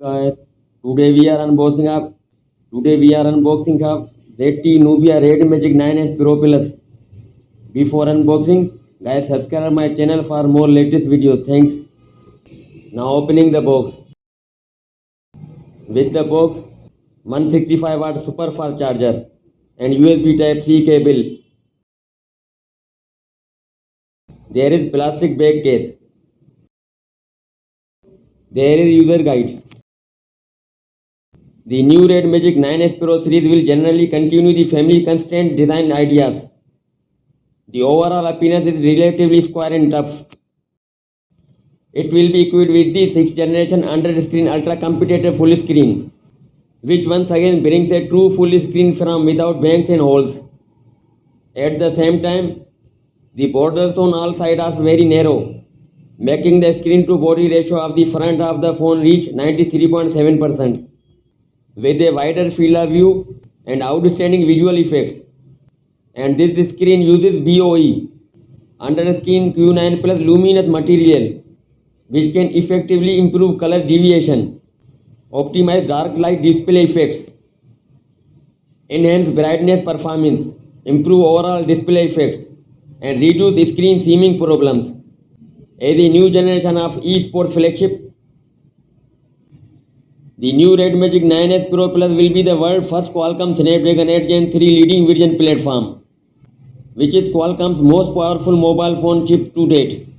Guys, today we are unboxing of ZTE Nubia Red Magic 9S Pro Plus. Before unboxing, guys, subscribe my channel for more latest videos. Thanks. Now opening the box. With the box, 165 watt super fast charger and USB Type C cable. There is plastic bag case. There is user guide. The new Red Magic 9S Pro series will generally continue the family constant design ideas. The overall appearance is relatively square and tough. It will be equipped with the 6th generation under-screen ultra-competitive full screen, which once again brings a true full screen from without bangs and holes. At the same time, the borders on all sides are very narrow, making the screen-to-body ratio of the front of the phone reach 93.7%. With a wider field of view and outstanding visual effects. And this screen uses BOE, under-screen Q9 plus luminous material, which can effectively improve color deviation, optimize dark light display effects, enhance brightness performance, improve overall display effects, and reduce screen seaming problems. As a new generation of eSports flagship, the new Red Magic 9S Pro Plus will be the world's first Qualcomm Snapdragon 8 Gen 3 leading vision platform, which is Qualcomm's most powerful mobile phone chip to date.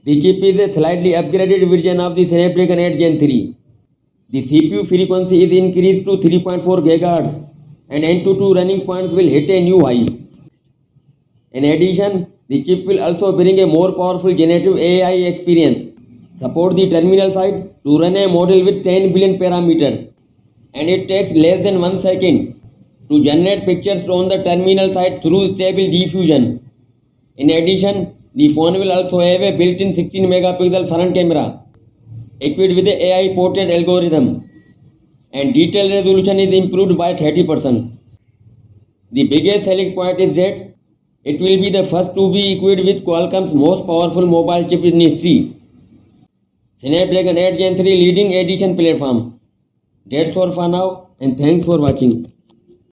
The chip is a slightly upgraded version of the Snapdragon 8 Gen 3. The CPU frequency is increased to 3.4 GHz and N2 running points will hit a new high. In addition, the chip will also bring a more powerful generative AI experience, support the terminal side to run a model with 10 billion parameters, and it takes less than 1 second to generate pictures on the terminal side through stable diffusion. In addition, the phone will also have a built-in 16 megapixel front camera equipped with an AI portrait algorithm, and detail resolution is improved by 30%. The biggest selling point is that it will be the first to be equipped with Qualcomm's most powerful mobile chip in history, Snapdragon 8 Gen 3 leading edition platform. That's all for now, and thanks for watching.